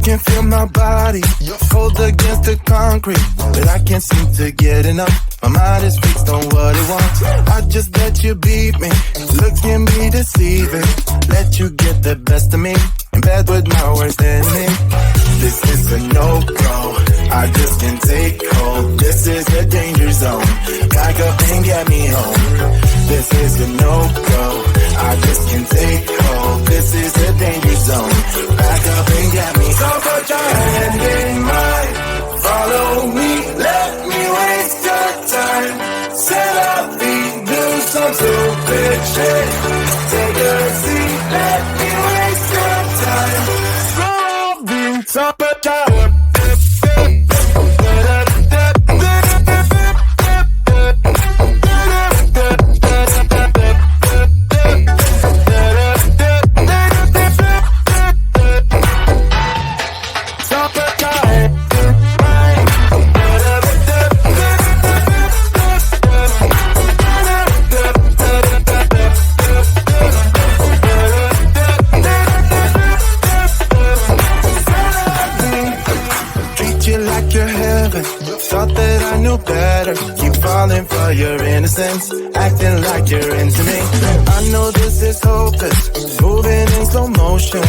can feel my body, cold against the concrete, but I can't seem to get enough. My mind is fixed on what it wants. I just let you beat me, look at me deceiving. Let you get the best of me, in bed with my worst enemy. This is a no-go, I just can't take hold. This is a danger zone, back up and get me home. This is a no-go, I just can't take hold. This is a danger zone, back up and get me. So put your hand in mine, follow me, let me waste your time. Set up, do some stupid shit. Take a seat, let me waste your time. So put your for your innocence, acting like you're into me. I know this is hopeless, moving in slow motion,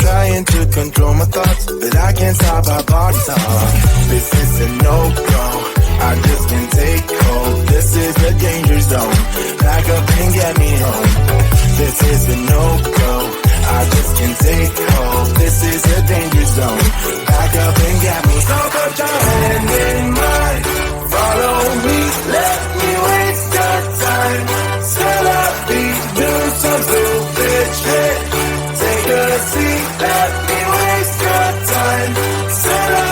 trying to control my thoughts, but I can't stop our body talk. This is a no-go, I just can't take hold. This is a danger zone, back up and get me home. This is a no-go, I just can't take hold. This is a danger zone, back up and get me. So put your hand in mine, follow me, let me waste your time. Set up, do some stupid shit. Take a seat, let me waste your time. Set up,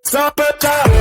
stop it down.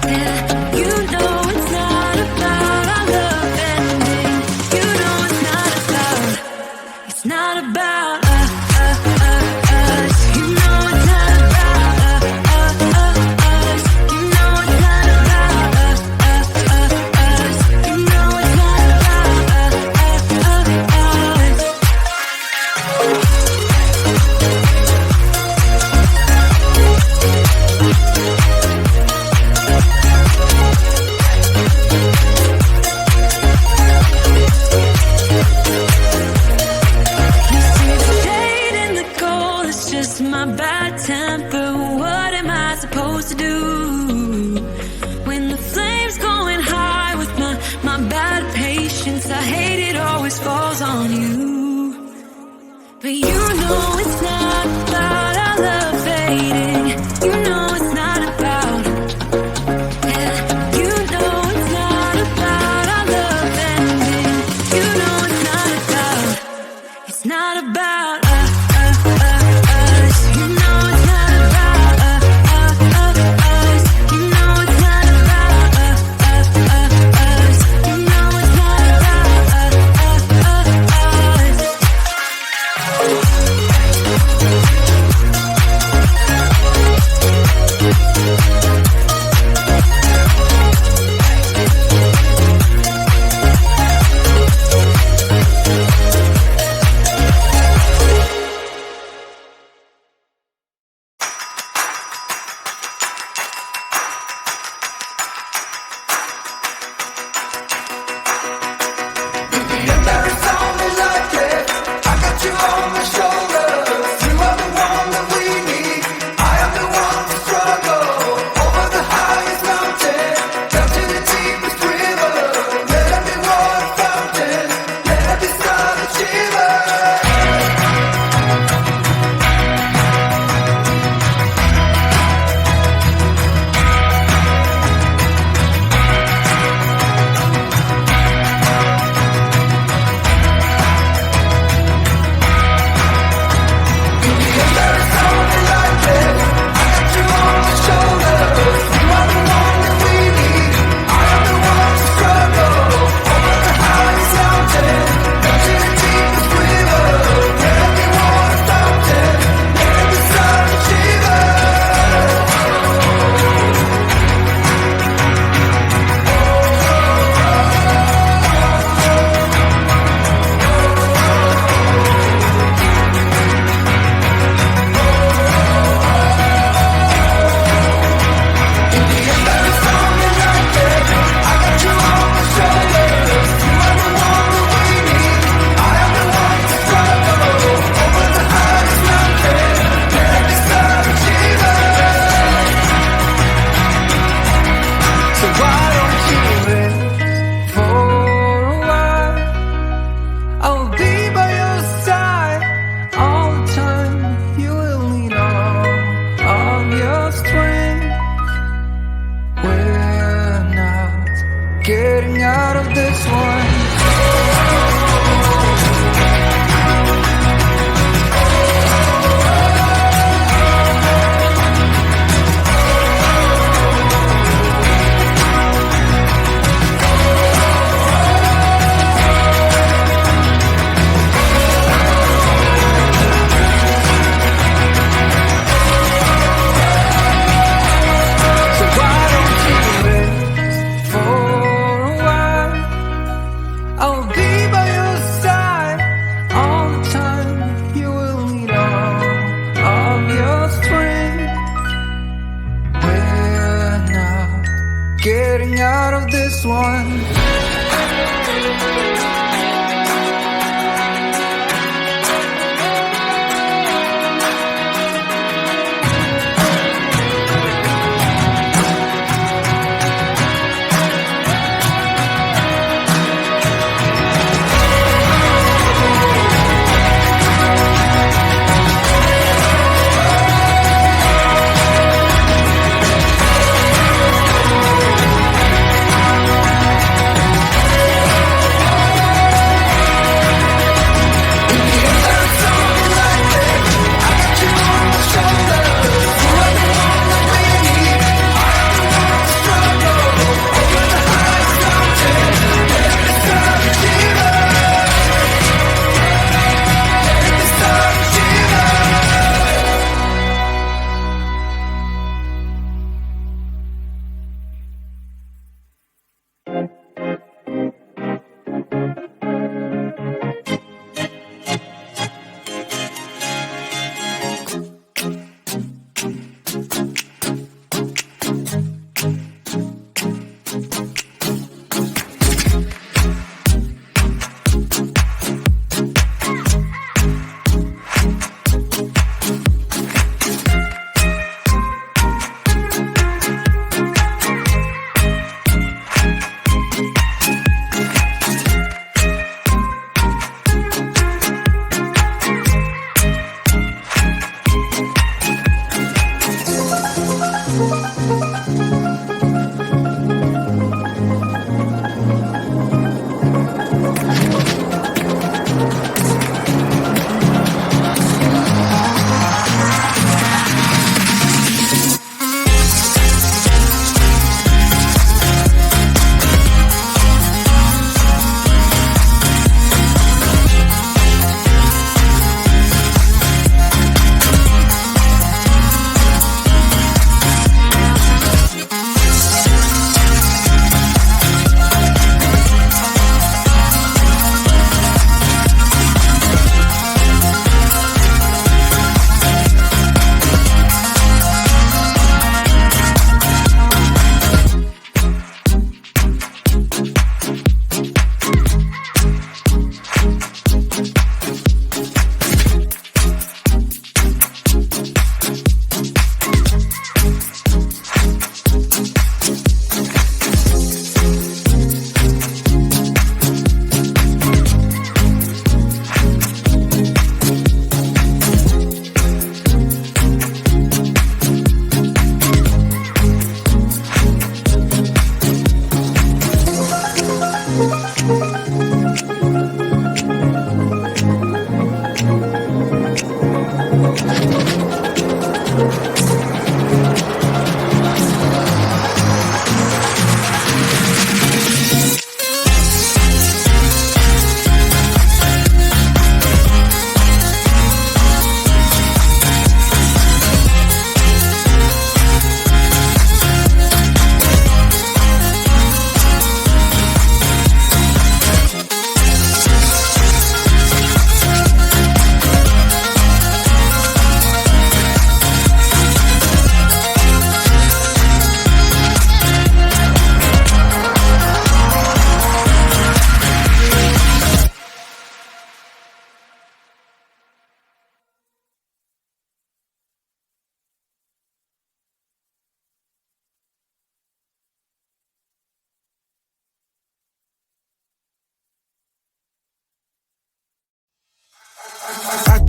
Yeah, you know it's not about our love. supposed to do? When the flame's going high with my bad patience, I hate it always falls on you. But you know it's not about our love fading. You know it's not about, yeah. You know it's not about our love ending. You know it's not about, it's not about us. You know it's not about us. You know it's not about us. You know it's not about us.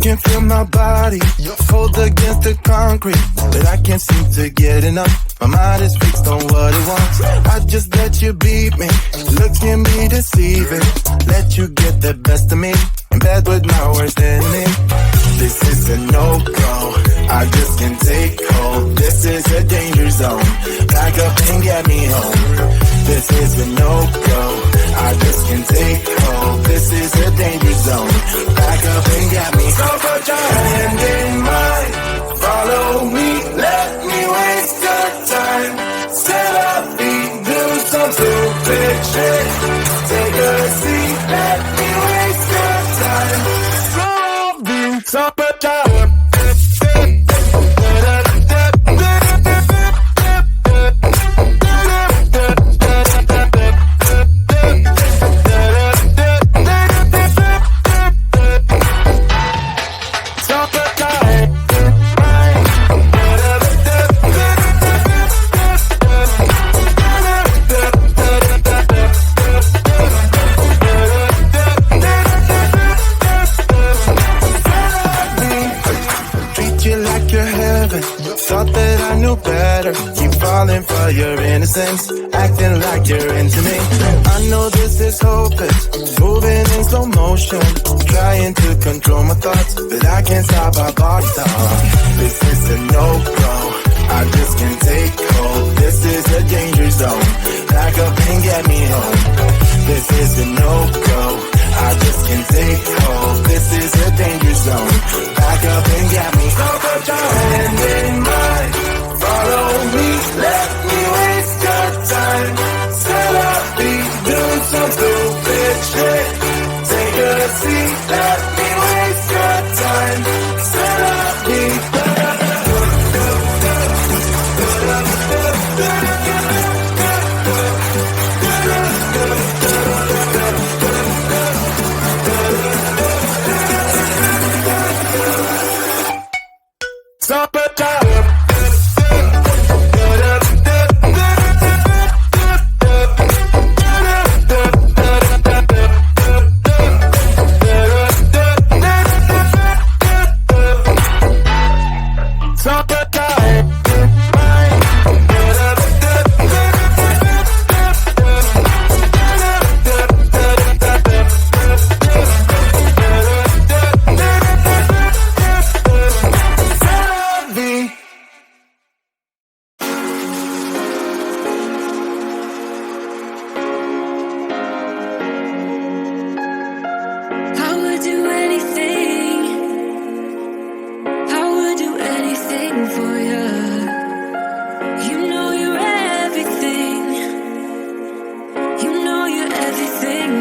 can feel my body, you're cold against the concrete, but I can't seem to get enough. My mind is fixed on what it wants. I just let you beat me, looks can be deceiving. Let you get the best of me, in bed with my worst enemy. This is a no-go, I just can't take hold. This is a danger zone, back up and get me home. This is a no-go, I just can't take hold. This is a danger zone, back up and get me. So put your hand in mine, follow me, let me waste your time. Set up feet, do some stupid shit. Take a seat, let me waste your time. So put your for your innocence, acting like you're into me. I know this is hopeless, moving in slow motion, trying to control my thoughts, but I can't stop our body talk. This is a no-go, I just can't take hold. This is a danger zone, back up and get me home. This is a no-go, I just can't take hold. This is a danger zone, back up and get me. So put your hand in mine, follow me, let me waste your time. Set up feet, do some stupid shit. Take a seat, let me waste your time. Set up feet. Stop it up.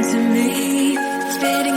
To me, spitting